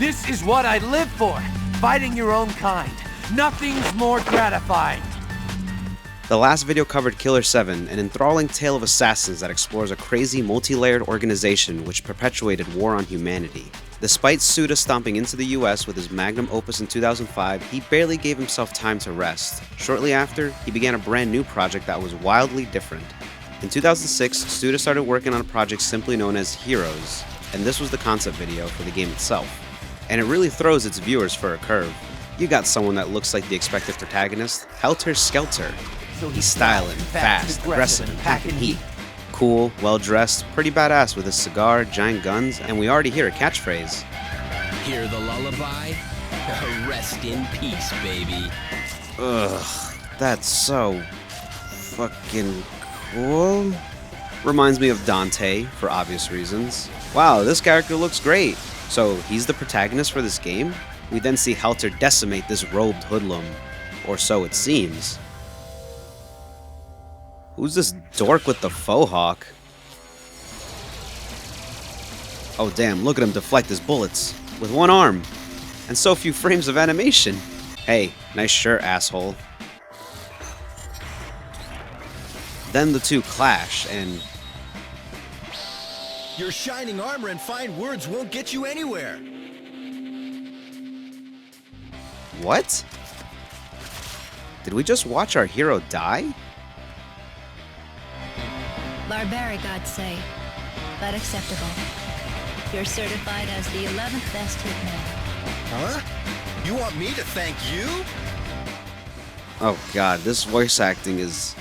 This is what I live for. Fighting your own kind. Nothing's more gratifying. The last video covered Killer 7, an enthralling tale of assassins that explores a crazy multi-layered organization which perpetuated war on humanity. Despite Suda stomping into the US with his magnum opus in 2005, he barely gave himself time to rest. Shortly after, he began a brand new project that was wildly different. In 2006, Suda started working on a project simply known as Heroes, and this was the concept video for the game itself. And it really throws its viewers for a curve. You got someone that looks like the expected protagonist, Helter Skelter. He's styling, fast, aggressive, and packing heat. Cool, well-dressed, pretty badass with a cigar, giant guns, and we already hear a catchphrase. Hear the lullaby? Rest in peace, baby. Ugh, that's so fucking cool. Reminds me of Dante, for obvious reasons. Wow, this character looks great. So he's the protagonist for this game? We then see Helter decimate this robed hoodlum. Or so it seems. Who's this dork with the faux hawk? Oh damn, look at him deflect his bullets. With one arm. And so few frames of animation. Hey, nice shirt, asshole. Then the two clash, and... Your shining armor and fine words won't get you anywhere. What? Did we just watch our hero die? Barbaric, I'd say, but acceptable. You're certified as the 11th best hitman. Huh? You want me to thank you? Oh god, this voice acting is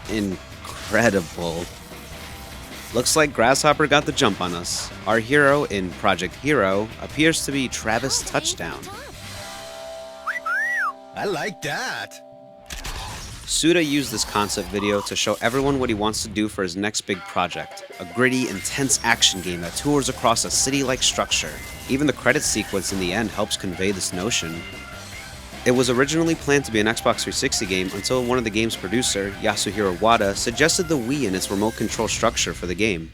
incredible. Looks like Grasshopper got the jump on us. Our hero in Project Hero appears to be Travis Touchdown. I like that. Suda used this concept video to show everyone what he wants to do for his next big project, a gritty, intense action game that tours across a city-like structure. Even the credits sequence in the end helps convey this notion. It was originally planned to be an Xbox 360 game until one of the game's producer, Yasuhiro Wada, suggested the Wii and its remote control structure for the game.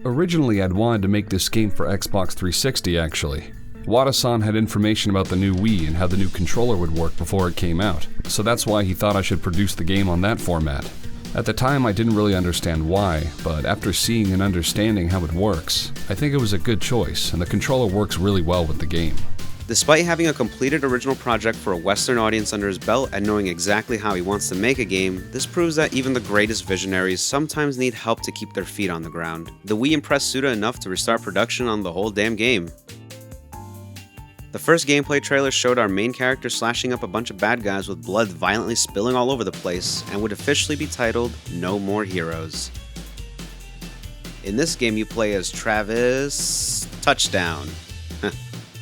Originally I'd wanted to make this game for Xbox 360 actually. Wada-san had information about the new Wii and how the new controller would work before it came out, so that's why he thought I should produce the game on that format. At the time I didn't really understand why, but after seeing and understanding how it works, I think it was a good choice, and the controller works really well with the game. Despite having a completed original project for a Western audience under his belt and knowing exactly how he wants to make a game, this proves that even the greatest visionaries sometimes need help to keep their feet on the ground. The Wii impressed Suda enough to restart production on the whole damn game. The first gameplay trailer showed our main character slashing up a bunch of bad guys with blood violently spilling all over the place, and would officially be titled No More Heroes. In this game you play as Travis Touchdown.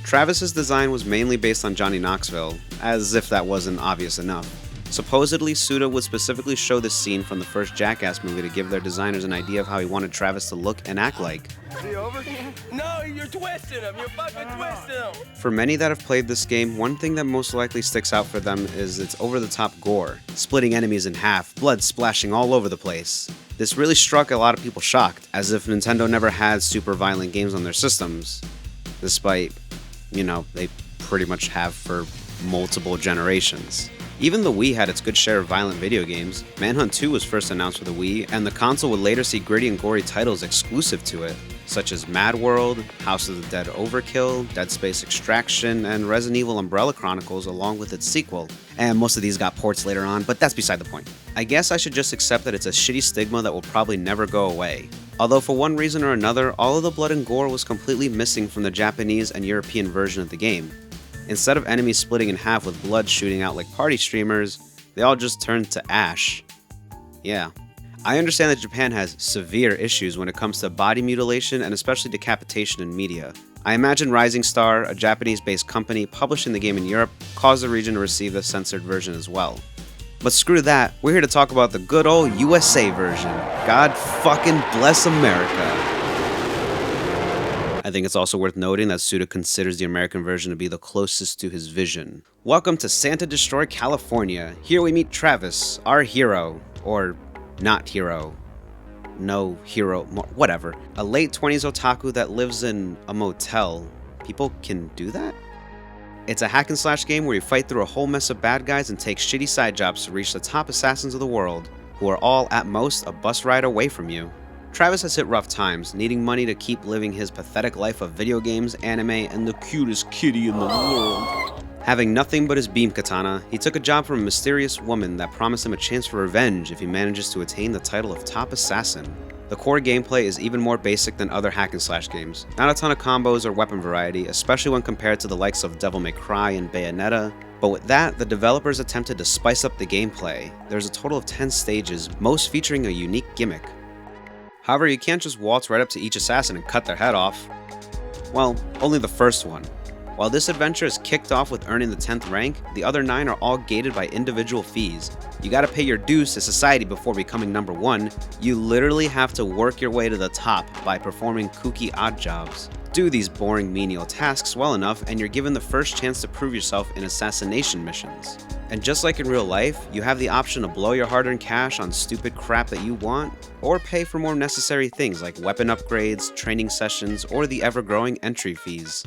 Travis's design was mainly based on Johnny Knoxville, as if that wasn't obvious enough. Supposedly, Suda would specifically show this scene from the first Jackass movie to give their designers an idea of how he wanted Travis to look and act like. Is he over? No, you're twisting him. You're fucking twisting him. For many that have played this game, one thing that most likely sticks out for them is its over-the-top gore, splitting enemies in half, blood splashing all over the place. This really struck a lot of people shocked, as if Nintendo never had super violent games on their systems, despite, you know, they pretty much have for multiple generations. Even the Wii had its good share of violent video games. Manhunt 2 was first announced for the Wii, and the console would later see gritty and gory titles exclusive to it, such as Mad World, House of the Dead Overkill, Dead Space Extraction, and Resident Evil Umbrella Chronicles along with its sequel. And most of these got ports later on, but that's beside the point. I guess I should just accept that it's a shitty stigma that will probably never go away. Although for one reason or another, all of the blood and gore was completely missing from the Japanese and European version of the game. Instead of enemies splitting in half with blood shooting out like party streamers, they all just turned to ash. Yeah. I understand that Japan has severe issues when it comes to body mutilation and especially decapitation in media. I imagine Rising Star, a Japanese-based company publishing the game in Europe, caused the region to receive the censored version as well. But screw that, we're here to talk about the good old USA version. God fucking bless America. I think it's also worth noting that Suda considers the American version to be the closest to his vision. Welcome to Santa Destroy, California. Here we meet Travis, our hero, or not hero. No hero, whatever. A late 20s otaku that lives in a motel. People can do that? It's a hack and slash game where you fight through a whole mess of bad guys and take shitty side jobs to reach the top assassins of the world, who are all, at most, a bus ride away from you. Travis has hit rough times, needing money to keep living his pathetic life of video games, anime, and the cutest kitty in the world. Having nothing but his beam katana, he took a job from a mysterious woman that promised him a chance for revenge if he manages to attain the title of top assassin. The core gameplay is even more basic than other hack and slash games. Not a ton of combos or weapon variety, especially when compared to the likes of Devil May Cry and Bayonetta. But with that, the developers attempted to spice up the gameplay. There's a total of 10 stages, most featuring a unique gimmick. However, you can't just waltz right up to each assassin and cut their head off. Well, only the first one. While this adventure is kicked off with earning the 10th rank, the other 9 are all gated by individual fees. You gotta pay your dues to society before becoming number 1. You literally have to work your way to the top by performing kooky odd jobs. Do these boring menial tasks well enough and you're given the first chance to prove yourself in assassination missions. And just like in real life, you have the option to blow your hard-earned cash on stupid crap that you want, or pay for more necessary things like weapon upgrades, training sessions, or the ever-growing entry fees.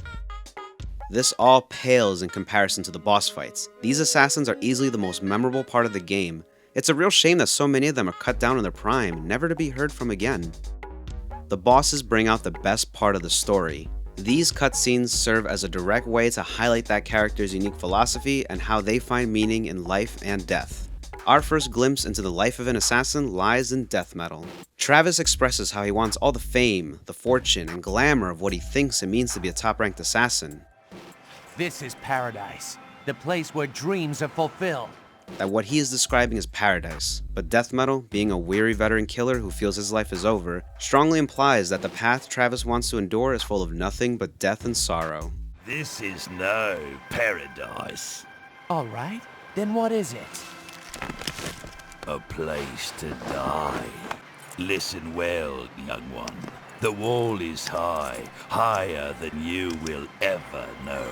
This all pales in comparison to the boss fights. These assassins are easily the most memorable part of the game. It's a real shame that so many of them are cut down in their prime, never to be heard from again. The bosses bring out the best part of the story. These cutscenes serve as a direct way to highlight that character's unique philosophy and how they find meaning in life and death. Our first glimpse into the life of an assassin lies in death metal. Travis expresses how he wants all the fame, the fortune, and glamour of what he thinks it means to be a top-ranked assassin. This is paradise, the place where dreams are fulfilled. That what he is describing is paradise, but death metal, being a weary veteran killer who feels his life is over, strongly implies that the path Travis wants to endure is full of nothing but death and sorrow. This is no paradise. All right, then what is it? A place to die. Listen well, young one. The wall is high, higher than you will ever know.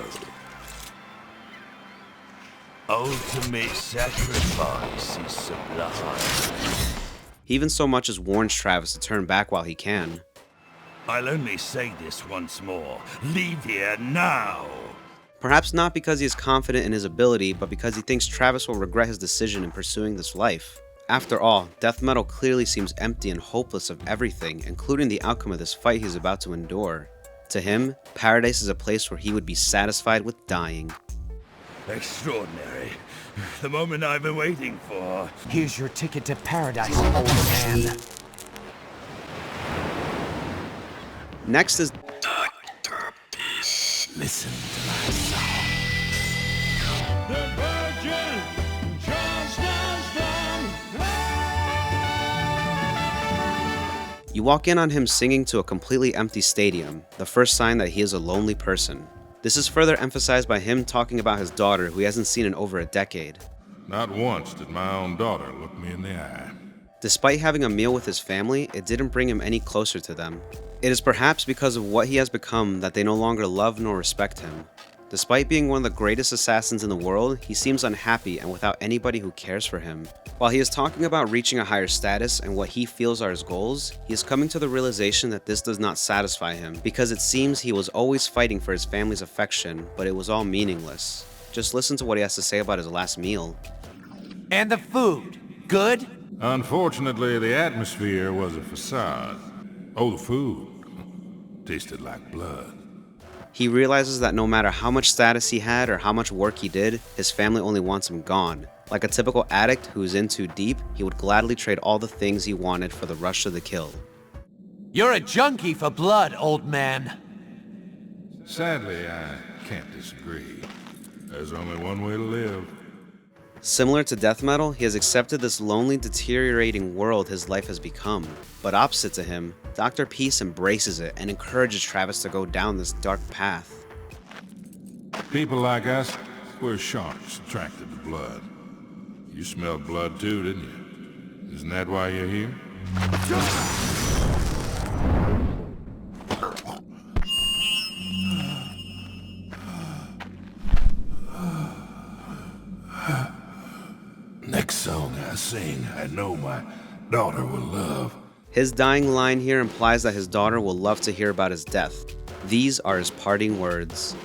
Ultimate sacrifice is sublime. He even so much as warns Travis to turn back while he can. I'll only say this once more. Leave here now! Perhaps not because he is confident in his ability, but because he thinks Travis will regret his decision in pursuing this life. After all, death metal clearly seems empty and hopeless of everything, including the outcome of this fight he's about to endure. To him, paradise is a place where he would be satisfied with dying. Extraordinary. The moment I've been waiting for. Here's your ticket to paradise, old man. Next is Listen to my song. The Virgin just as You walk in on him singing to a completely empty stadium, the first sign that he is a lonely person. This is further emphasized by him talking about his daughter who he hasn't seen in over a decade. Not once did my own daughter look me in the eye. Despite having a meal with his family, it didn't bring him any closer to them. It is perhaps because of what he has become that they no longer love nor respect him. Despite being one of the greatest assassins in the world, he seems unhappy and without anybody who cares for him. While he is talking about reaching a higher status and what he feels are his goals, he is coming to the realization that this does not satisfy him, because it seems he was always fighting for his family's affection, but it was all meaningless. Just listen to what he has to say about his last meal. And the food, good? Unfortunately, the atmosphere was a facade. Oh, the food tasted like blood. He realizes that no matter how much status he had or how much work he did, his family only wants him gone. Like a typical addict who's in too deep, he would gladly trade all the things he wanted for the rush of the kill. You're a junkie for blood, old man. Sadly, I can't disagree. There's only one way to live. Similar to death metal, he has accepted this lonely, deteriorating world his life has become. But opposite to him, Dr. Peace embraces it and encourages Travis to go down this dark path. People like us, we're sharks attracted to blood. You smelled blood too, didn't you? Isn't that why you're here? Next song I sing, I know my daughter will love. His dying line here implies that his daughter will love to hear about his death. These are his parting words.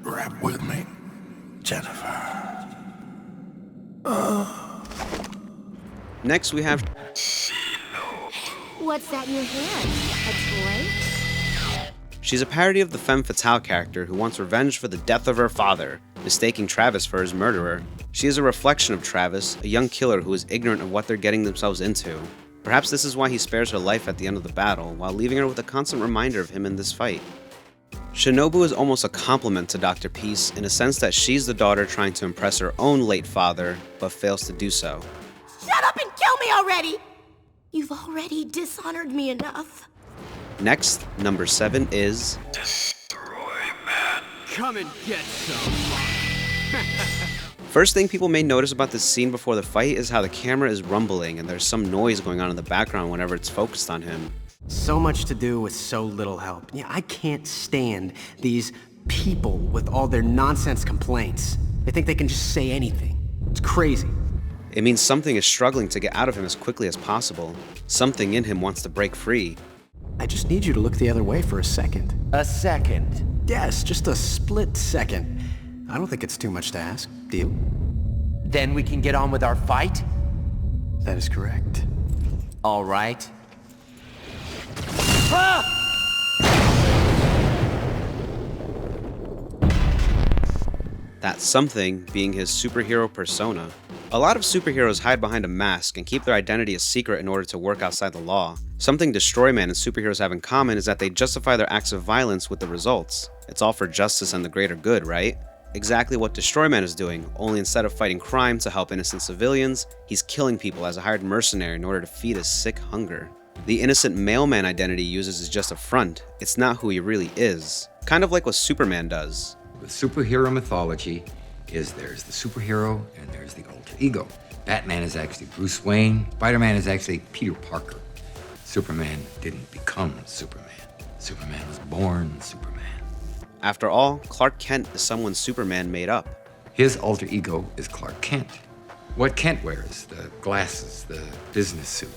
Rap with me, Jennifer. Next we have What's that in your hand? A toy? She's a parody of the femme fatale character who wants revenge for the death of her father, mistaking Travis for his murderer. She is a reflection of Travis, a young killer who is ignorant of what they're getting themselves into. Perhaps this is why he spares her life at the end of the battle, while leaving her with a constant reminder of him in this fight. Shinobu is almost a compliment to Dr. Peace in a sense that she's the daughter trying to impress her own late father, but fails to do so. Shut up and kill me already! You've already dishonored me enough. Next, number 7 is... Come and get some. First thing people may notice about this scene before the fight is how the camera is rumbling and there's some noise going on in the background whenever it's focused on him. So much to do with so little help. Yeah, I can't stand these people with all their nonsense complaints. They think they can just say anything. It's crazy. It means something is struggling to get out of him as quickly as possible. Something in him wants to break free. I just need you to look the other way for a second. A second. Yes, just a split second. I don't think it's too much to ask, do you? Then we can get on with our fight? That is correct. All right. That something being his superhero persona. A lot of superheroes hide behind a mask and keep their identity a secret in order to work outside the law. Something Destroy Man and superheroes have in common is that they justify their acts of violence with the results. It's all for justice and the greater good, right? Exactly what Destroy Man is doing, only instead of fighting crime to help innocent civilians, he's killing people as a hired mercenary in order to feed his sick hunger. The innocent mailman identity he uses is just a front, it's not who he really is. Kind of like what Superman does. With superhero mythology, there's the superhero and there's the alter ego. Batman is actually Bruce Wayne, Spider-Man is actually Peter Parker. Superman didn't become Superman. Superman was born Superman. After all, Clark Kent is someone Superman made up. His alter ego is Clark Kent. What Kent wears, the glasses, the business suit,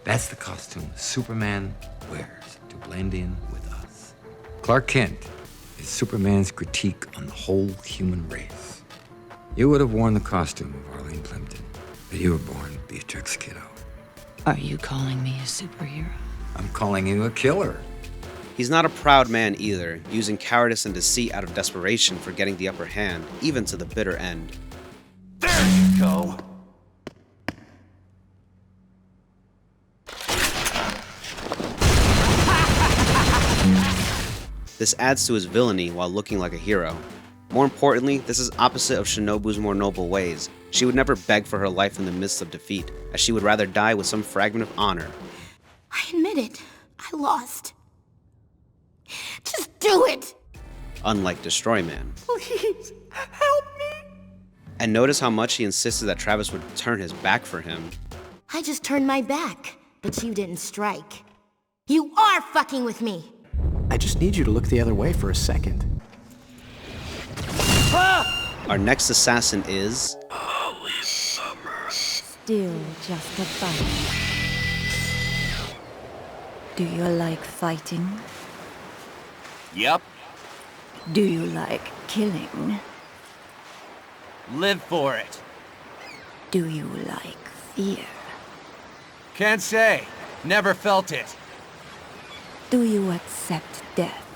that's the costume Superman wears to blend in with us. Clark Kent is Superman's critique on the whole human race. You would have worn the costume of Arlene Plimpton, but you were born Beatrix Kiddo. Are you calling me a superhero? I'm calling you a killer. He's not a proud man either, using cowardice and deceit out of desperation for getting the upper hand, even to the bitter end. There you go! This adds to his villainy while looking like a hero. More importantly, this is opposite of Shinobu's more noble ways. She would never beg for her life in the midst of defeat, as she would rather die with some fragment of honor. I admit it. I lost. Just do it! Unlike Destroy Man. Please, help me! And notice how much he insisted that Travis would turn his back for him. I just turned my back, but you didn't strike. You are fucking with me! I just need you to look the other way for a second. Our next assassin is... Holy summer. Still just a fight. Do you like fighting? Yep. Do you like killing? Live for it. Do you like fear? Can't say. Never felt it. Do you accept death?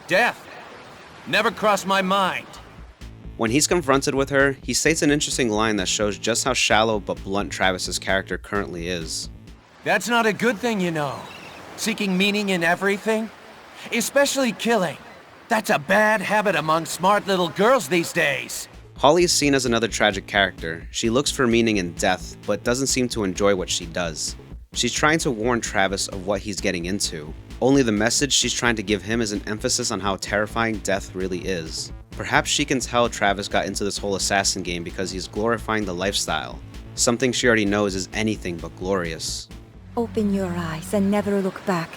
Death? Never crossed my mind. When he's confronted with her, he states an interesting line that shows just how shallow but blunt Travis's character currently is. That's not a good thing, you know. Seeking meaning in everything. Especially killing. That's a bad habit among smart little girls these days. Holly is seen as another tragic character. She looks for meaning in death, but doesn't seem to enjoy what she does. She's trying to warn Travis of what he's getting into. Only the message she's trying to give him is an emphasis on how terrifying death really is. Perhaps she can tell Travis got into this whole assassin game because he's glorifying the lifestyle. Something she already knows is anything but glorious. Open your eyes and never look back.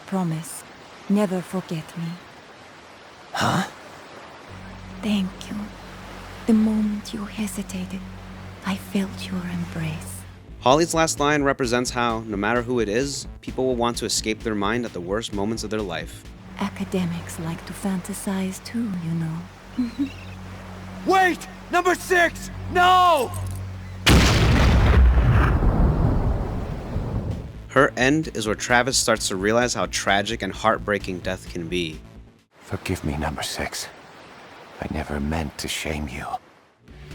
Promise, never forget me. Huh? Thank you. The moment you hesitated, I felt your embrace. Holly's last line represents how, no matter who it is, people will want to escape their mind at the worst moments of their life. Academics like to fantasize too, you know. Wait! Number 6! No! Her end is where Travis starts to realize how tragic and heartbreaking death can be. Forgive me, number 6. I never meant to shame you.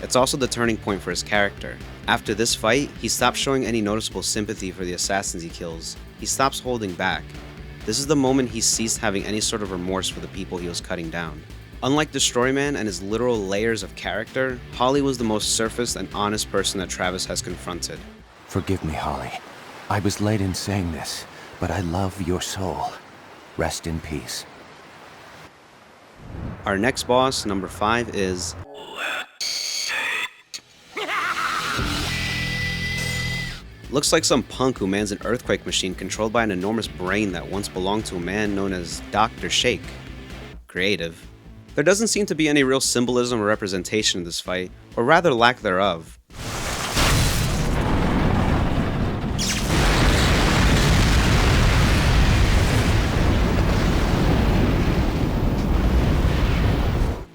It's also the turning point for his character. After this fight, he stops showing any noticeable sympathy for the assassins he kills. He stops holding back. This is the moment he ceased having any sort of remorse for the people he was cutting down. Unlike Destroyman and his literal layers of character, Holly was the most surfaced and honest person that Travis has confronted. Forgive me, Holly. I was late in saying this, but I love your soul. Rest in peace. Our next boss, number 5, is... Looks like some punk who mans an earthquake machine controlled by an enormous brain that once belonged to a man known as Dr. Shake. Creative. There doesn't seem to be any real symbolism or representation in this fight, or rather lack thereof.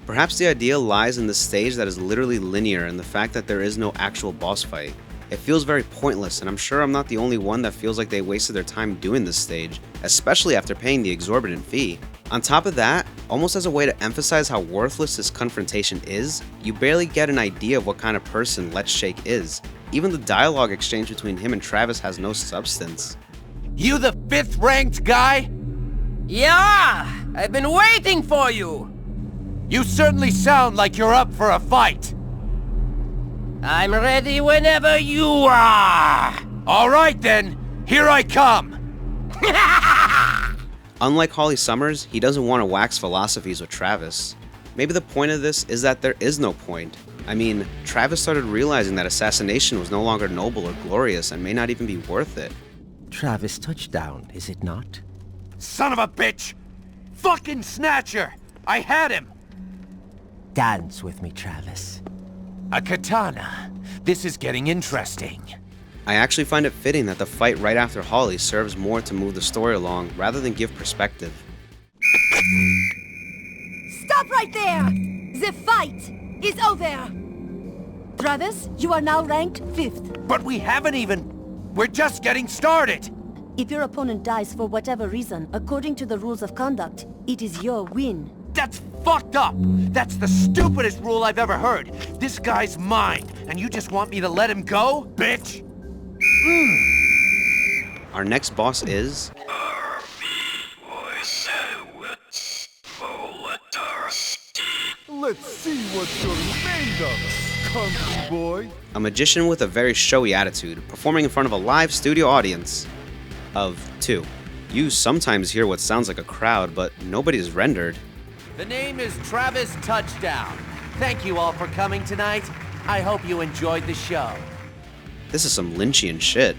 Perhaps the idea lies in the stage that is literally linear and the fact that there is no actual boss fight. It feels very pointless, and I'm sure I'm not the only one that feels like they wasted their time doing this stage, especially after paying the exorbitant fee. On top of that, almost as a way to emphasize how worthless this confrontation is, you barely get an idea of what kind of person Let's Shake is. Even the dialogue exchange between him and Travis has no substance. You the 5th ranked guy? Yeah! I've been waiting for you! You certainly sound like you're up for a fight. I'm ready whenever you are! All right then, here I come! Unlike Holly Summers, he doesn't want to wax philosophies with Travis. Maybe the point of this is that there is no point. I mean, Travis started realizing that assassination was no longer noble or glorious and may not even be worth it. Travis touchdown, is it not? Son of a bitch! Fucking Snatcher! I had him! Dance with me, Travis. A katana. This is getting interesting. I actually find it fitting that the fight right after Holly serves more to move the story along rather than give perspective. Stop right there! The fight is over! Travis, you are now ranked 5th. But we haven't even... We're just getting started! If your opponent dies for whatever reason, according to the rules of conduct, it is your win. That's fucked up! That's the stupidest rule I've ever heard. This guy's mine, and you just want me to let him go, bitch? Our next boss is... Let's see what you're made of, country boy. A magician with a very showy attitude, performing in front of a live studio audience of 2. You sometimes hear what sounds like a crowd, but nobody is rendered. The name is Travis Touchdown. Thank you all for coming tonight. I hope you enjoyed the show. This is some Lynchian shit.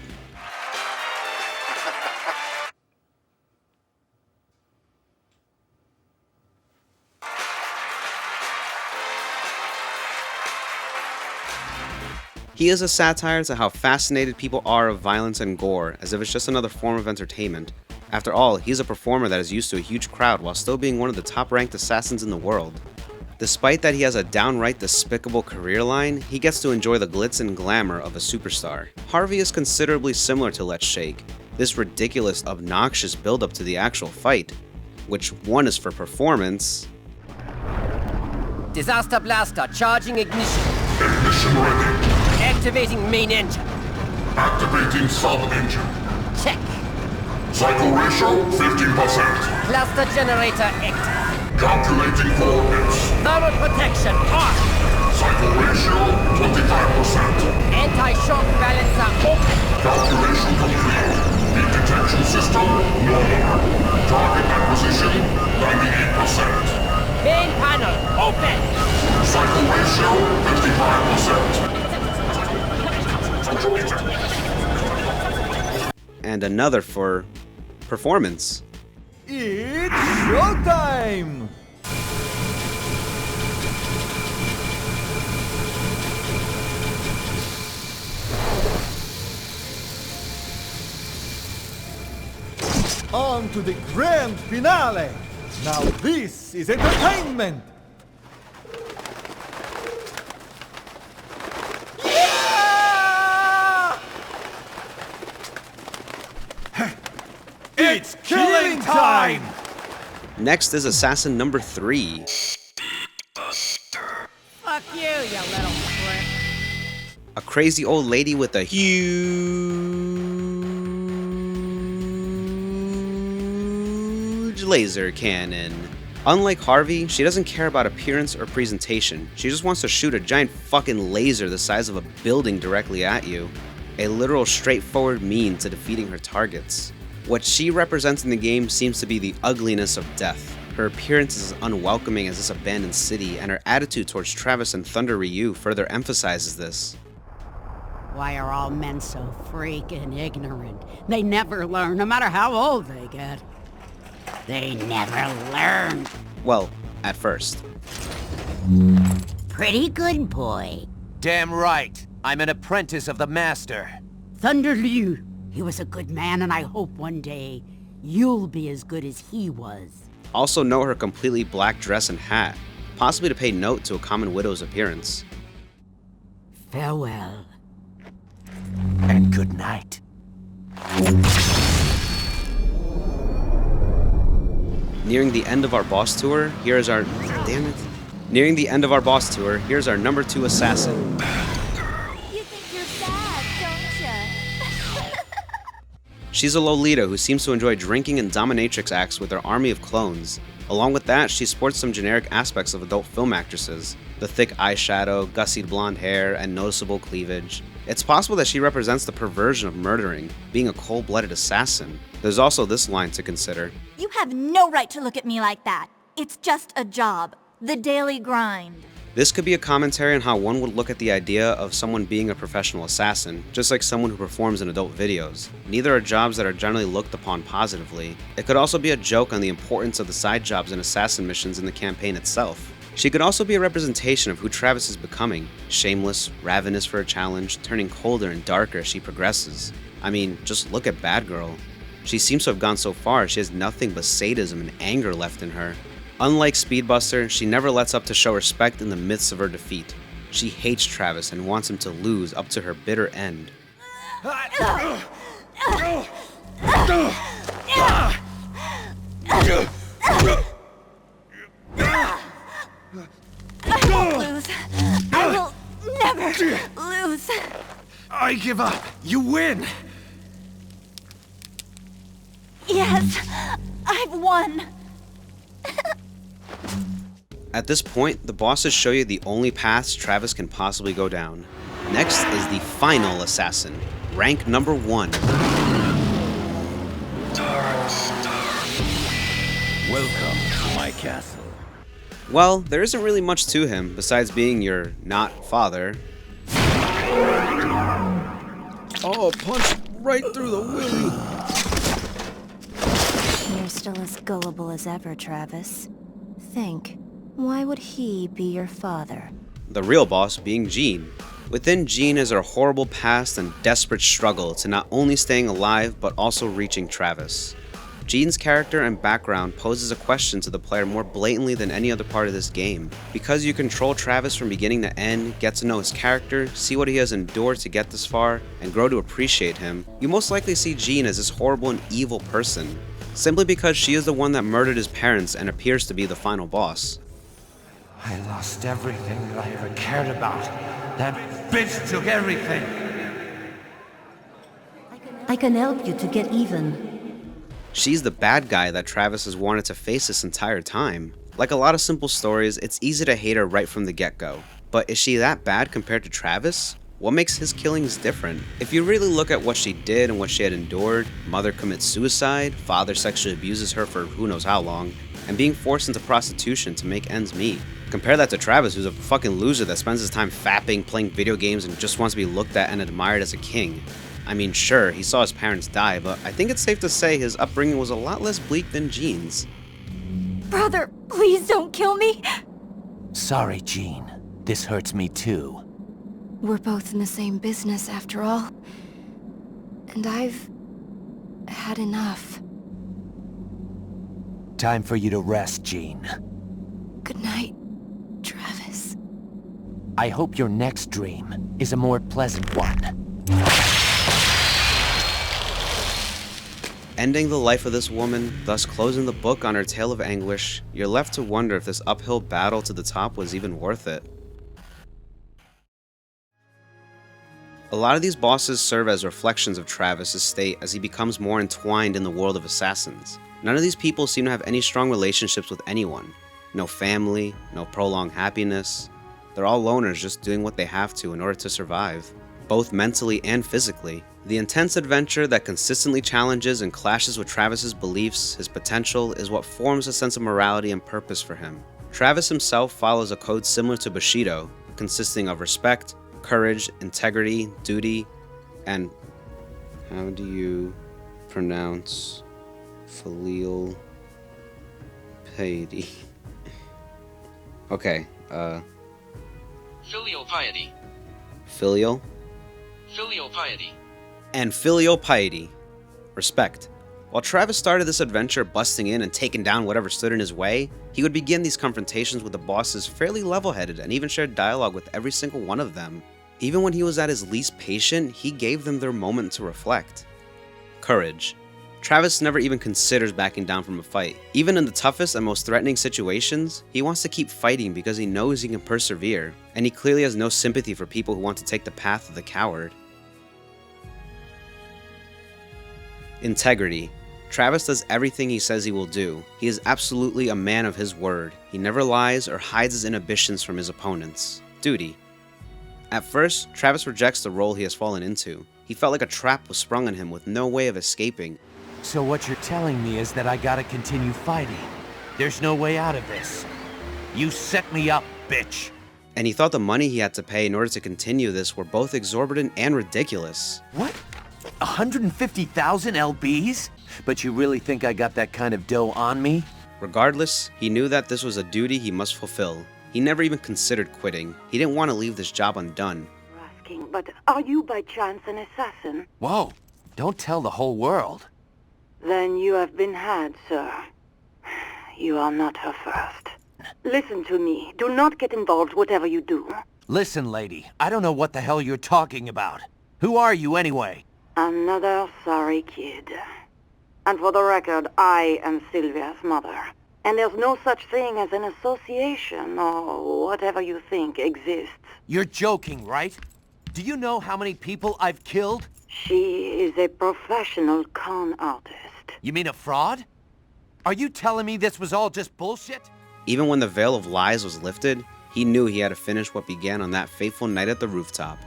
He is a satire to how fascinated people are of violence and gore, as if it's just another form of entertainment. After all, he's a performer that is used to a huge crowd while still being one of the top-ranked assassins in the world. Despite that he has a downright despicable career line, he gets to enjoy the glitz and glamour of a superstar. Harvey is considerably similar to Let's Shake, this ridiculous, obnoxious build-up to the actual fight, which one is for performance. Disaster Blaster, charging ignition. Ignition ready. Activating main engine. Activating sub-engine. Check. Cycle ratio 15%. Cluster generator active. Calculating coordinates. Thermal protection on. Cycle ratio 25%. Anti-shock balancer open. Calculation complete. Heat detection system normal. Target acquisition 98%. Main panel open. Cycle ratio 55%. And another for performance. It's showtime! On to the grand finale! Now this is entertainment! Yeah! It's killing time! Next is assassin number 3. Fuck you, you little prick. A crazy old lady with a huge laser cannon. Unlike Harvey, she doesn't care about appearance or presentation. She just wants to shoot a giant fucking laser the size of a building directly at you. A literal straightforward means to defeating her targets. What she represents in the game seems to be the ugliness of death. Her appearance is as unwelcoming as this abandoned city, and her attitude towards Travis and Thunder Ryu further emphasizes this. Why are all men so freaking ignorant? They never learn, no matter how old they get. They never learn. Well, at first. Pretty good boy. Damn right. I'm an apprentice of the master. Thunder Ryu. He was a good man, and I hope one day you'll be as good as he was. Also note her completely black dress and hat, possibly to pay note to a common widow's appearance. Farewell. And good night. Nearing the end of our boss tour, here's our... Damn it. Nearing the end of our boss tour, here's our number 2 assassin. You think you're bad, don't ya? She's a Lolita who seems to enjoy drinking and dominatrix acts with her army of clones. Along with that, she sports some generic aspects of adult film actresses. The thick eyeshadow, gussied blonde hair, and noticeable cleavage. It's possible that she represents the perversion of murdering, being a cold-blooded assassin. There's also this line to consider. You have no right to look at me like that. It's just a job. The daily grind. This could be a commentary on how one would look at the idea of someone being a professional assassin, just like someone who performs in adult videos. Neither are jobs that are generally looked upon positively. It could also be a joke on the importance of the side jobs and assassin missions in the campaign itself. She could also be a representation of who Travis is becoming. Shameless, ravenous for a challenge, turning colder and darker as she progresses. I mean, just look at Bad Girl. She seems to have gone so far she has nothing but sadism and anger left in her. Unlike Speedbuster, she never lets up to show respect in the midst of her defeat. She hates Travis and wants him to lose up to her bitter end. I won't lose. I will never lose. I give up. You win. Yes, I've won. At this point, the bosses show you the only paths Travis can possibly go down. Next is the final assassin, rank number 1. Welcome to my castle. Well, there isn't really much to him besides being your not father. Oh, punch right through the willy. You're still as gullible as ever, Travis. Think, why would he be your father? The real boss being Jean. Within Jean is her horrible past and desperate struggle to not only staying alive, but also reaching Travis. Jean's character and background poses a question to the player more blatantly than any other part of this game. Because you control Travis from beginning to end, get to know his character, see what he has endured to get this far, and grow to appreciate him, you most likely see Jean as this horrible and evil person, simply because she is the one that murdered his parents and appears to be the final boss. I lost everything that I ever cared about. That bitch took everything. I can help you to get even. She's the bad guy that Travis has wanted to face this entire time. Like a lot of simple stories, it's easy to hate her right from the get-go. But is she that bad compared to Travis? What makes his killings different? If you really look at what she did and what she had endured, mother commits suicide, father sexually abuses her for who knows how long, and being forced into prostitution to make ends meet. Compare that to Travis, who's a fucking loser that spends his time fapping, playing video games, and just wants to be looked at and admired as a king. I mean, sure, he saw his parents die, but I think it's safe to say his upbringing was a lot less bleak than Jean's. Brother, please don't kill me. Sorry, Jean. This hurts me too. We're both in the same business after all. And I've had enough. Time for you to rest, Jean. Good night, Travis. I hope your next dream is a more pleasant one. Ending the life of this woman, thus closing the book on her tale of anguish, you're left to wonder if this uphill battle to the top was even worth it. A lot of these bosses serve as reflections of Travis' state as he becomes more entwined in the world of assassins. None of these people seem to have any strong relationships with anyone. No family, no prolonged happiness. They're all loners just doing what they have to in order to survive, both mentally and physically. The intense adventure that consistently challenges and clashes with Travis's beliefs, his potential, is what forms a sense of morality and purpose for him. Travis himself follows a code similar to Bushido, consisting of respect, courage, integrity, duty, and how do you pronounce filial piety? Okay, Filial piety. Filial piety. and filial piety. Respect. While Travis started this adventure busting in and taking down whatever stood in his way, he would begin these confrontations with the bosses fairly level-headed and even shared dialogue with every single one of them. Even when he was at his least patient, he gave them their moment to reflect. Courage. Travis never even considers backing down from a fight. Even in the toughest and most threatening situations, he wants to keep fighting because he knows he can persevere, and he clearly has no sympathy for people who want to take the path of the coward. Integrity. Travis does everything he says he will do. He is absolutely a man of his word. He never lies or hides his inhibitions from his opponents. Duty. At first, Travis rejects the role he has fallen into. He felt like a trap was sprung on him with no way of escaping. So what you're telling me is that I gotta continue fighting. There's no way out of this. You set me up, bitch. And he thought the money he had to pay in order to continue this were both exorbitant and ridiculous. What? 150,000 LBs? But you really think I got that kind of dough on me? Regardless, he knew that this was a duty he must fulfill. He never even considered quitting. He didn't want to leave this job undone. But are you by chance an assassin? Whoa, don't tell the whole world. Then you have been had, sir. You are not her first. Listen to me. Do not get involved whatever you do. Listen, lady, I don't know what the hell you're talking about. Who are you anyway? Another sorry kid. And for the record, I am Sylvia's mother. And there's no such thing as an association, or whatever you think exists. You're joking, right? Do you know how many people I've killed? She is a professional con artist. You mean a fraud? Are you telling me this was all just bullshit? Even when the veil of lies was lifted, he knew he had to finish what began on that fateful night at the rooftop.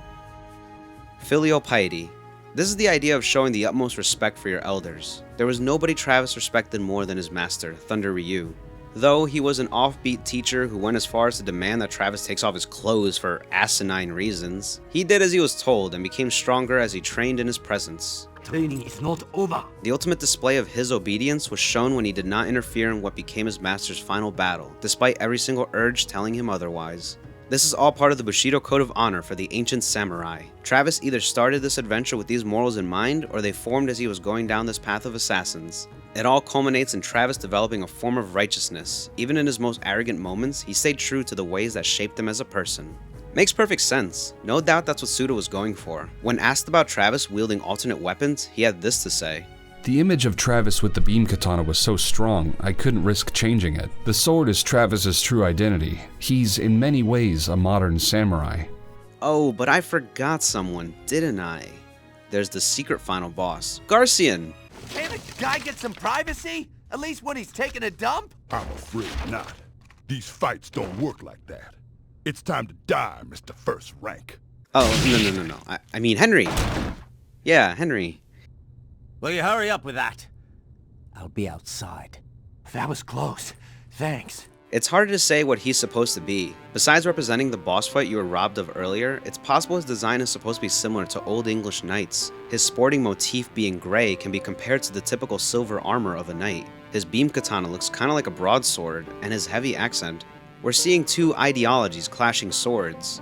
Filial piety. This is the idea of showing the utmost respect for your elders. There was nobody Travis respected more than his master, Thunder Ryu. Though he was an offbeat teacher who went as far as to demand that Travis takes off his clothes for asinine reasons, he did as he was told and became stronger as he trained in his presence. Training is not over. The ultimate display of his obedience was shown when he did not interfere in what became his master's final battle, despite every single urge telling him otherwise. This is all part of the Bushido Code of Honor for the ancient samurai. Travis either started this adventure with these morals in mind, or they formed as he was going down this path of assassins. It all culminates in Travis developing a form of righteousness. Even in his most arrogant moments, he stayed true to the ways that shaped him as a person. Makes perfect sense. No doubt that's what Suda was going for. When asked about Travis wielding alternate weapons, he had this to say. The image of Travis with the beam katana was so strong, I couldn't risk changing it. The sword is Travis's true identity. He's, in many ways, a modern samurai. Oh, but I forgot someone, didn't I? There's the secret final boss, Garcian. Can't a guy get some privacy? At least when he's taking a dump? I'm afraid not. These fights don't work like that. It's time to die, Mr. First Rank. Oh, no. I mean, Henry. Yeah, Henry. Will you hurry up with that? I'll be outside. That was close. Thanks. It's harder to say what he's supposed to be. Besides representing the boss fight you were robbed of earlier, it's possible his design is supposed to be similar to Old English knights. His sporting motif being gray can be compared to the typical silver armor of a knight. His beam katana looks kinda like a broadsword, and his heavy accent. We're seeing two ideologies clashing swords.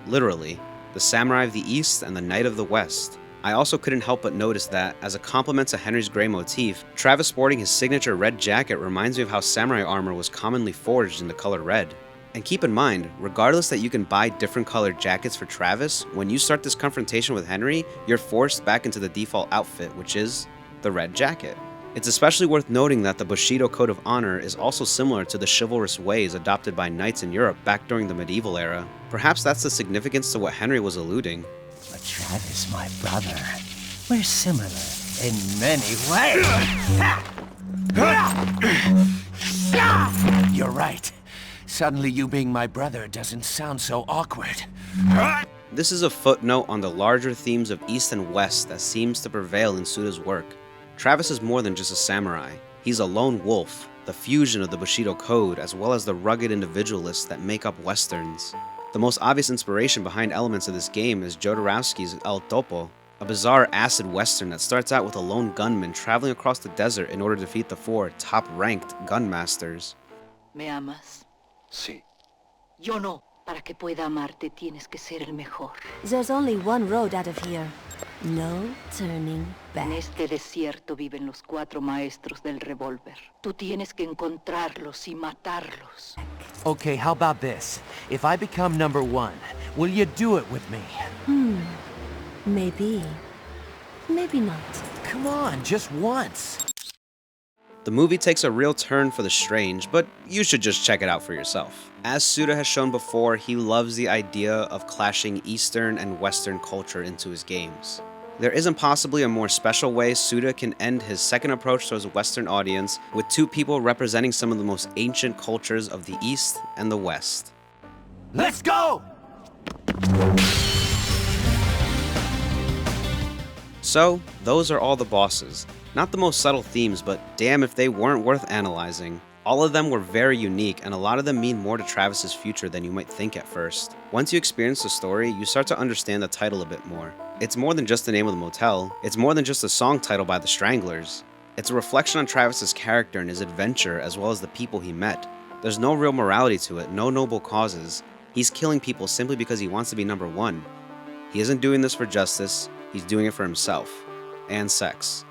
Literally, the samurai of the East and the knight of the West. I also couldn't help but notice that, as a compliment to Henry's gray motif, Travis sporting his signature red jacket reminds me of how samurai armor was commonly forged in the color red. And keep in mind, regardless that you can buy different colored jackets for Travis, when you start this confrontation with Henry, you're forced back into the default outfit, which is the red jacket. It's especially worth noting that the Bushido Code of Honor is also similar to the chivalrous ways adopted by knights in Europe back during the medieval era. Perhaps that's the significance to what Henry was alluding. But Travis, my brother, we're similar in many ways. You're right. Suddenly you being my brother doesn't sound so awkward. This is a footnote on the larger themes of East and West that seems to prevail in Suda's work. Travis is more than just a samurai. He's a lone wolf, the fusion of the Bushido Code as well as the rugged individualists that make up Westerns. The most obvious inspiration behind elements of this game is Jodorowsky's El Topo, a bizarre acid western that starts out with a lone gunman traveling across the desert in order to defeat the 4 top-ranked gunmasters. ¿Me amas? Sí. Yo no. Para que pueda amarte tienes que ser el mejor. There's only one road out of here. No turning back. En este desierto viven los 4 maestros del revólver. Tú tienes que encontrarlos y matarlos. Okay, how about this? If I become number 1, will you do it with me? Maybe. Maybe not. Come on, just once. The movie takes a real turn for the strange, but you should just check it out for yourself. As Suda has shown before, he loves the idea of clashing Eastern and Western culture into his games. There isn't possibly a more special way Suda can end his second approach towards a Western audience with 2 people representing some of the most ancient cultures of the East and the West. Let's go! So, those are all the bosses. Not the most subtle themes, but damn if they weren't worth analyzing. All of them were very unique, and a lot of them mean more to Travis's future than you might think at first. Once you experience the story, you start to understand the title a bit more. It's more than just the name of the motel, it's more than just a song title by the Stranglers. It's a reflection on Travis's character and his adventure, as well as the people he met. There's no real morality to it, no noble causes. He's killing people simply because he wants to be number 1. He isn't doing this for justice, he's doing it for himself. And sex.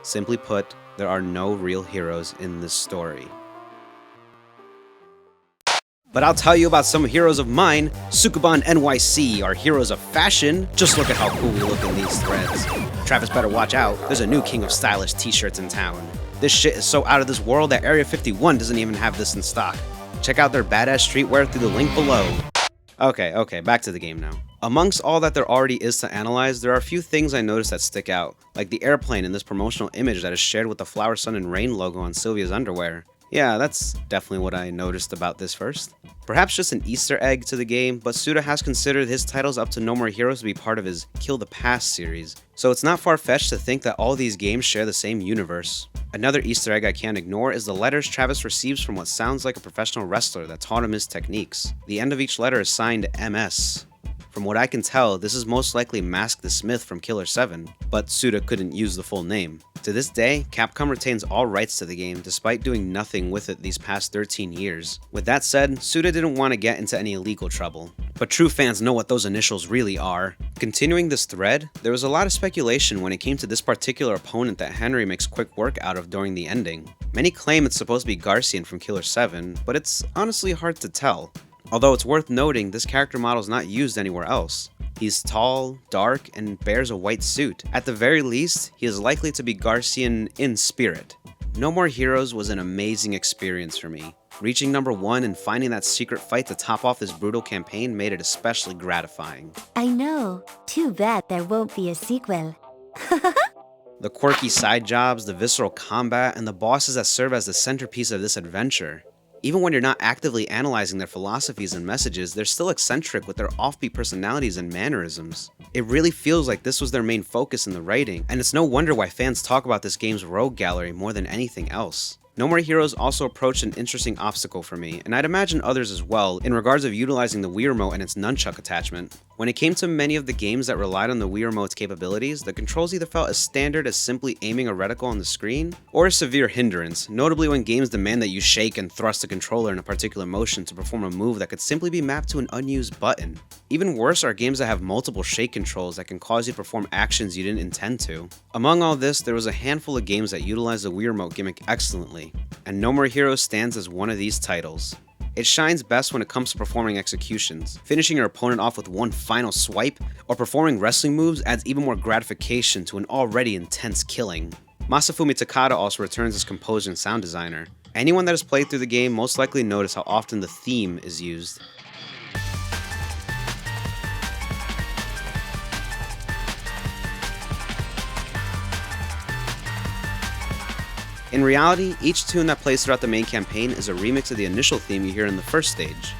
Simply put, there are no real heroes in this story. But I'll tell you about some heroes of mine. Sukuban NYC are heroes of fashion. Just look at how cool we look in these threads. Travis better watch out, there's a new king of stylish t-shirts in town. This shit is so out of this world that Area 51 doesn't even have this in stock. Check out their badass streetwear through the link below. Okay, back to the game now. Amongst all that there already is to analyze, there are a few things I noticed that stick out, like the airplane in this promotional image that is shared with the Flower, Sun, and Rain logo on Sylvia's underwear. Yeah, that's definitely what I noticed about this first. Perhaps just an Easter egg to the game, but Suda has considered his titles up to No More Heroes to be part of his Kill the Past series, so it's not far-fetched to think that all these games share the same universe. Another Easter egg I can't ignore is the letters Travis receives from what sounds like a professional wrestler that taught him his techniques. The end of each letter is signed MS. From what I can tell, this is most likely Mask the Smith from Killer 7, but Suda couldn't use the full name. To this day, Capcom retains all rights to the game despite doing nothing with it these past 13 years. With that said, Suda didn't want to get into any legal trouble. But true fans know what those initials really are. Continuing this thread, there was a lot of speculation when it came to this particular opponent that Henry makes quick work out of during the ending. Many claim it's supposed to be Garcian from Killer 7, but it's honestly hard to tell. Although it's worth noting, this character model is not used anywhere else. He's tall, dark, and bears a white suit. At the very least, he is likely to be Garcian in spirit. No More Heroes was an amazing experience for me. Reaching number 1 and finding that secret fight to top off this brutal campaign made it especially gratifying. I know. Too bad there won't be a sequel. The quirky side jobs, the visceral combat, and the bosses that serve as the centerpiece of this adventure. Even when you're not actively analyzing their philosophies and messages, they're still eccentric with their offbeat personalities and mannerisms. It really feels like this was their main focus in the writing, and it's no wonder why fans talk about this game's rogue gallery more than anything else. No More Heroes also approached an interesting obstacle for me, and I'd imagine others as well, in regards of utilizing the Wii Remote and its nunchuck attachment. When it came to many of the games that relied on the Wii Remote's capabilities, the controls either felt as standard as simply aiming a reticle on the screen, or a severe hindrance, notably when games demand that you shake and thrust the controller in a particular motion to perform a move that could simply be mapped to an unused button. Even worse are games that have multiple shake controls that can cause you to perform actions you didn't intend to. Among all this, there was a handful of games that utilized the Wii Remote gimmick excellently, and No More Heroes stands as one of these titles. It shines best when it comes to performing executions. Finishing your opponent off with one final swipe, or performing wrestling moves adds even more gratification to an already intense killing. Masafumi Takada also returns as composer and sound designer. Anyone that has played through the game most likely noticed how often the theme is used. In reality, each tune that plays throughout the main campaign is a remix of the initial theme you hear in the first stage.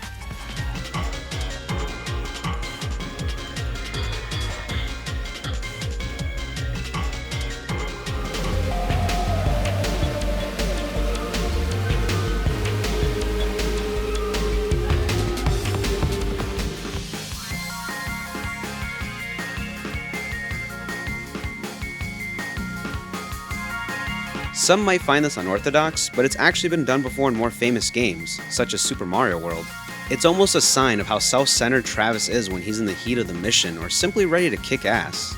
Some might find this unorthodox, but it's actually been done before in more famous games, such as Super Mario World. It's almost a sign of how self-centered Travis is when he's in the heat of the mission or simply ready to kick ass.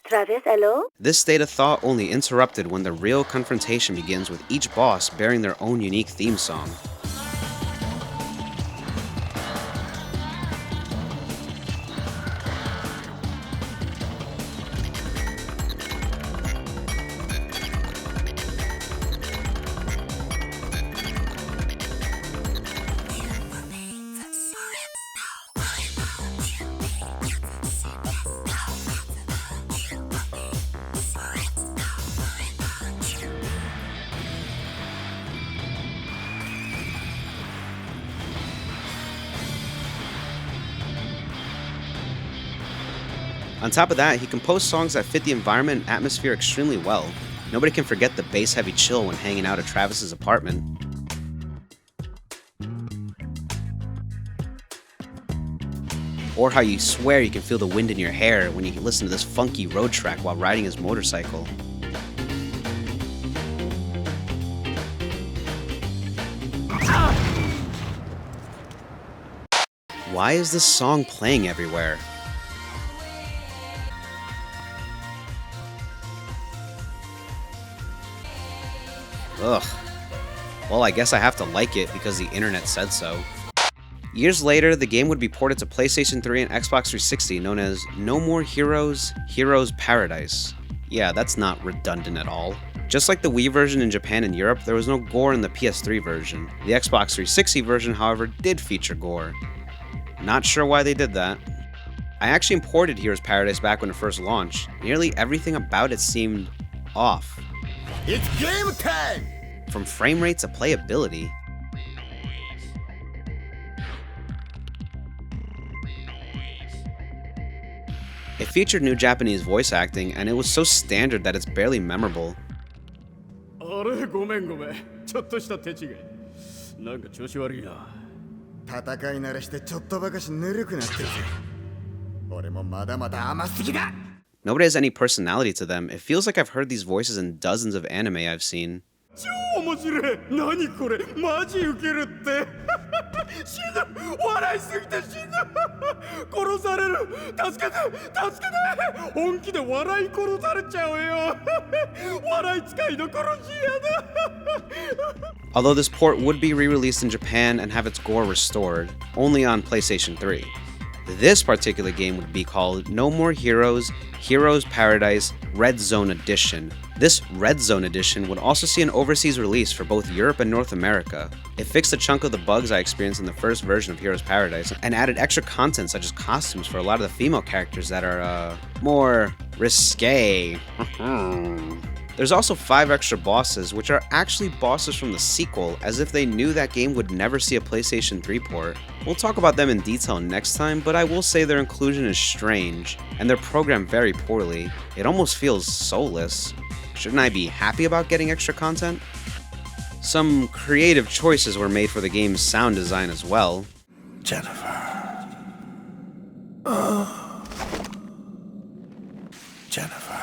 Travis, hello? This state of thought only interrupted when the real confrontation begins with each boss bearing their own unique theme song. On top of that, he composed songs that fit the environment and atmosphere extremely well. Nobody can forget the bass-heavy chill when hanging out at Travis's apartment. Or how you swear you can feel the wind in your hair when you listen to this funky road track while riding his motorcycle. Why is this song playing everywhere? Ugh. Well, I guess I have to like it because the internet said so. Years later, the game would be ported to PlayStation 3 and Xbox 360, known as No More Heroes, Heroes Paradise. Yeah, that's not redundant at all. Just like the Wii version in Japan and Europe, there was no gore in the PS3 version. The Xbox 360 version, however, did feature gore. Not sure why they did that. I actually imported Heroes Paradise back when it first launched. Nearly everything about it seemed off. It's game time! From frame rate to playability. It featured new Japanese voice acting, and it was so standard that it's barely memorable. Nobody has any personality to them. It feels like I've heard these voices in dozens of anime I've seen. Although this port would be re-released in Japan and have its gore restored, only on PlayStation 3. This particular game would be called No More Heroes, Heroes Paradise Red Zone Edition. This Red Zone Edition would also see an overseas release for both Europe and North America. It fixed a chunk of the bugs I experienced in the first version of Heroes Paradise, and added extra content such as costumes for a lot of the female characters that are, more risque. There's also 5 extra bosses, which are actually bosses from the sequel, as if they knew that game would never see a PlayStation 3 port. We'll talk about them in detail next time, but I will say their inclusion is strange, and they're programmed very poorly. It almost feels soulless. Shouldn't I be happy about getting extra content? Some creative choices were made for the game's sound design as well. Jennifer. Jennifer.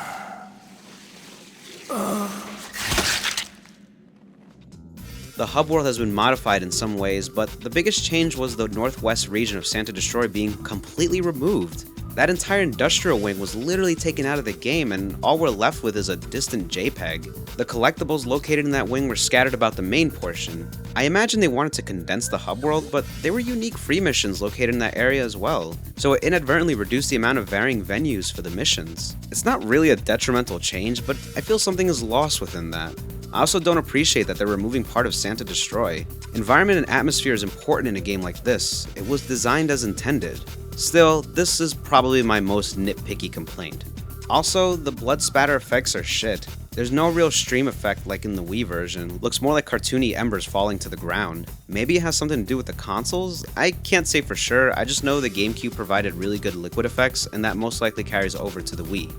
The hub world has been modified in some ways, but the biggest change was the northwest region of Santa Destroy being completely removed. That entire industrial wing was literally taken out of the game, and all we're left with is a distant JPEG. The collectibles located in that wing were scattered about the main portion. I imagine they wanted to condense the hub world, but there were unique free missions located in that area as well, so it inadvertently reduced the amount of varying venues for the missions. It's not really a detrimental change, but I feel something is lost within that. I also don't appreciate that they're removing part of Santa Destroy. Environment and atmosphere is important in a game like this. It was designed as intended. Still, this is probably my most nitpicky complaint. Also, the blood spatter effects are shit. There's no real stream effect like in the Wii version. Looks more like cartoony embers falling to the ground. Maybe it has something to do with the consoles? I can't say for sure, I just know the GameCube provided really good liquid effects, and that most likely carries over to the Wii.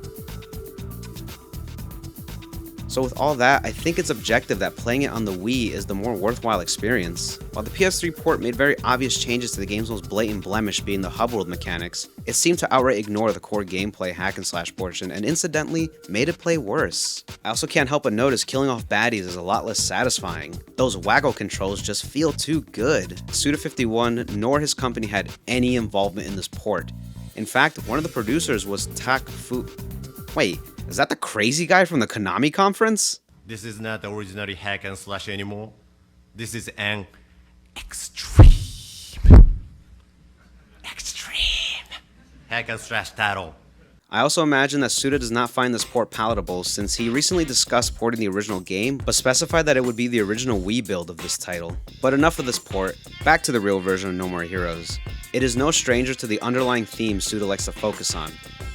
So with all that, I think it's objective that playing it on the Wii is the more worthwhile experience. While the PS3 port made very obvious changes to the game's most blatant blemish being the hub world mechanics, it seemed to outright ignore the core gameplay hack and slash portion and incidentally made it play worse. I also can't help but notice killing off baddies is a lot less satisfying. Those waggle controls just feel too good. Suda51 nor his company had any involvement in this port. In fact, one of the producers was Wait, is that the crazy guy from the Konami conference? This is not originally hack and slash anymore. This is an extreme hack and slash title. I also imagine that Suda does not find this port palatable since he recently discussed porting the original game, but specified that it would be the original Wii build of this title. But enough of this port, back to the real version of No More Heroes. It is no stranger to the underlying themes Suda likes to focus on: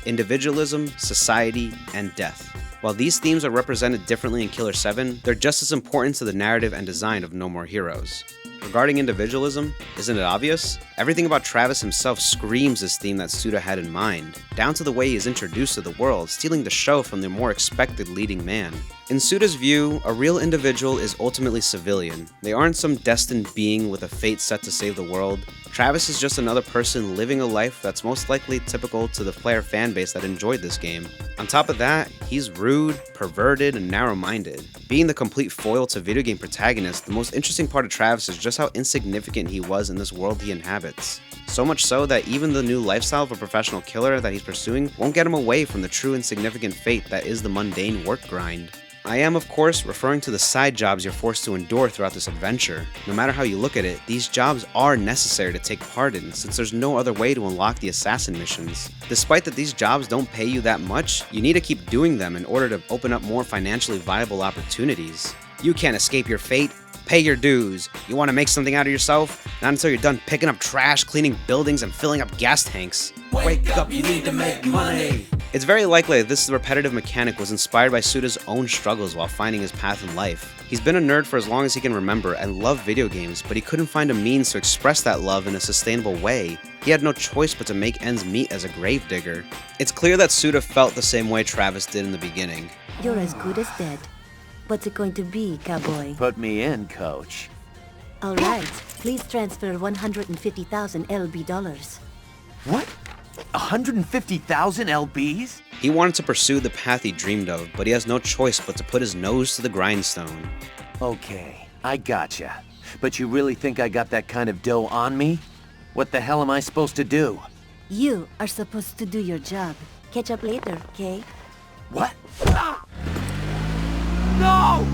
individualism, society, and death. While these themes are represented differently in Killer 7, they're just as important to the narrative and design of No More Heroes. Regarding individualism, isn't it obvious? Everything about Travis himself screams this theme that Suda had in mind, down to the way he is introduced to the world, stealing the show from the more expected leading man. In Suda's view, a real individual is ultimately civilian. They aren't some destined being with a fate set to save the world. Travis is just another person living a life that's most likely typical to the player fanbase that enjoyed this game. On top of that, he's rude, perverted, and narrow-minded. Being the complete foil to video game protagonists, the most interesting part of Travis is just how insignificant he was in this world he inhabits. So much so that even the new lifestyle of a professional killer that he's pursuing won't get him away from the true insignificant fate that is the mundane work grind. I am, of course, referring to the side jobs you're forced to endure throughout this adventure. No matter how you look at it, these jobs are necessary to take part in, since there's no other way to unlock the assassin missions. Despite that these jobs don't pay you that much, you need to keep doing them in order to open up more financially viable opportunities. You can't escape your fate. Pay your dues. You want to make something out of yourself? Not until you're done picking up trash, cleaning buildings, and filling up gas tanks. Wake up, you need to make money. It's very likely that this repetitive mechanic was inspired by Suda's own struggles while finding his path in life. He's been a nerd for as long as he can remember and loved video games, but he couldn't find a means to express that love in a sustainable way. He had no choice but to make ends meet as a gravedigger. It's clear that Suda felt the same way Travis did in the beginning. You're as good as dead. What's it going to be, cowboy? Put me in, coach. All right, please transfer 150,000 LB dollars. What? 150,000 LBs? He wanted to pursue the path he dreamed of, but he has no choice but to put his nose to the grindstone. Okay, I gotcha. But you really think I got that kind of dough on me? What the hell am I supposed to do? You are supposed to do your job. Catch up later, okay? What? Ah! No!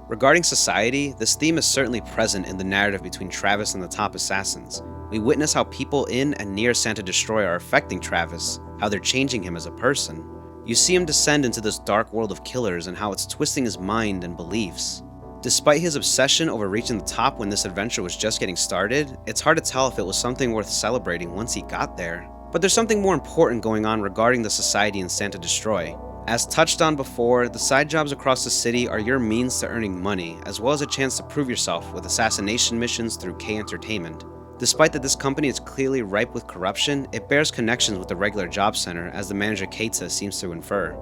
Regarding society, this theme is certainly present in the narrative between Travis and the top assassins. We witness how people in and near Santa Destroy are affecting Travis, how they're changing him as a person. You see him descend into this dark world of killers and how it's twisting his mind and beliefs. Despite his obsession over reaching the top when this adventure was just getting started, it's hard to tell if it was something worth celebrating once he got there. But there's something more important going on regarding the society in Santa Destroy. As touched on before, the side jobs across the city are your means to earning money, as well as a chance to prove yourself with assassination missions through K Entertainment. Despite that this company is clearly ripe with corruption, it bears connections with the regular job center, as the manager Keita seems to infer.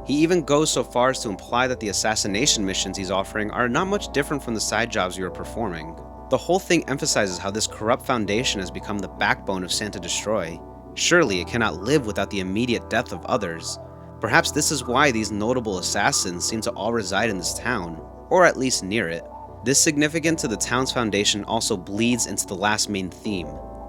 He even goes so far as to imply that the assassination missions he's offering are not much different from the side jobs you are performing. The whole thing emphasizes how this corrupt foundation has become the backbone of Santa Destroy. Surely it cannot live without the immediate death of others. Perhaps this is why these notable assassins seem to all reside in this town, or at least near it. This significance to the town's foundation also bleeds into the last main theme,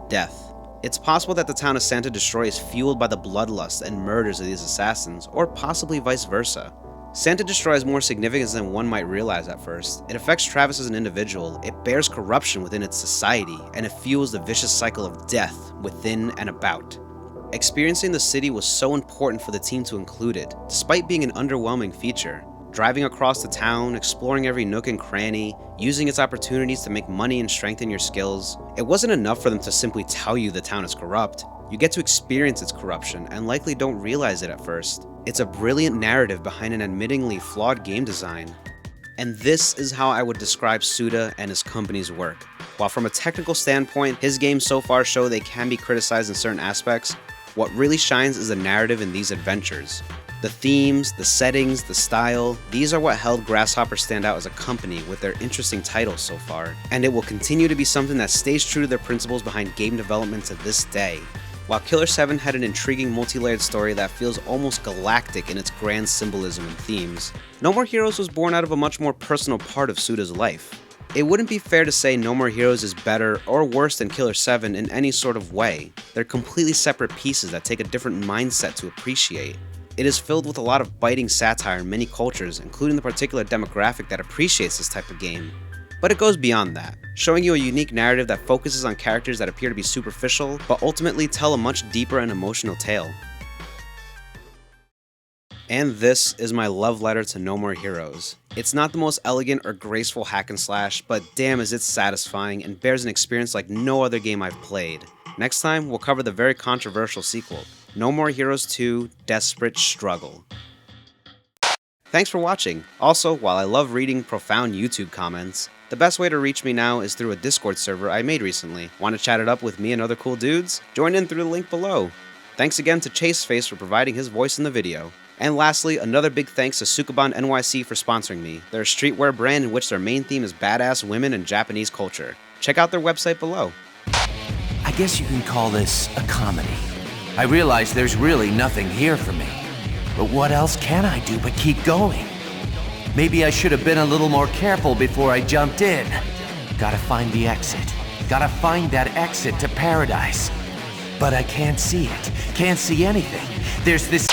death. It's possible that the town of Santa Destroy is fueled by the bloodlust and murders of these assassins, or possibly vice versa. Santa Destroy has more significance than one might realize at first. It affects Travis as an individual, it bears corruption within its society, and it fuels the vicious cycle of death within and about. Experiencing the city was so important for the team to include it, despite being an underwhelming feature. Driving across the town, exploring every nook and cranny, using its opportunities to make money and strengthen your skills. It wasn't enough for them to simply tell you the town is corrupt. You get to experience its corruption and likely don't realize it at first. It's a brilliant narrative behind an admittingly flawed game design. And this is how I would describe Suda and his company's work. While from a technical standpoint, his games so far show they can be criticized in certain aspects, what really shines is the narrative in these adventures. The themes, the settings, the style, these are what held Grasshopper stand out as a company with their interesting titles so far, and it will continue to be something that stays true to their principles behind game development to this day. While Killer 7 had an intriguing multi-layered story that feels almost galactic in its grand symbolism and themes, No More Heroes was born out of a much more personal part of Suda's life. It wouldn't be fair to say No More Heroes is better or worse than Killer 7 in any sort of way. They're completely separate pieces that take a different mindset to appreciate. It is filled with a lot of biting satire in many cultures, including the particular demographic that appreciates this type of game. But it goes beyond that, showing you a unique narrative that focuses on characters that appear to be superficial, but ultimately tell a much deeper and emotional tale. And this is my love letter to No More Heroes. It's not the most elegant or graceful hack and slash, but damn is it satisfying and bears an experience like no other game I've played. Next time, we'll cover the very controversial sequel, No More Heroes 2: Desperate Struggle. Thanks for watching. Also, while I love reading profound YouTube comments, the best way to reach me now is through a Discord server I made recently. Want to chat it up with me and other cool dudes? Join in through the link below. Thanks again to Chaseface for providing his voice in the video. And lastly, another big thanks to Sukaban NYC for sponsoring me. They're a streetwear brand in which their main theme is badass women and Japanese culture. Check out their website below. I guess you can call this a comedy. I realize there's really nothing here for me. But what else can I do but keep going? Maybe I should have been a little more careful before I jumped in. Gotta find the exit. Gotta find that exit to paradise. But I can't see it. Can't see anything. There's this...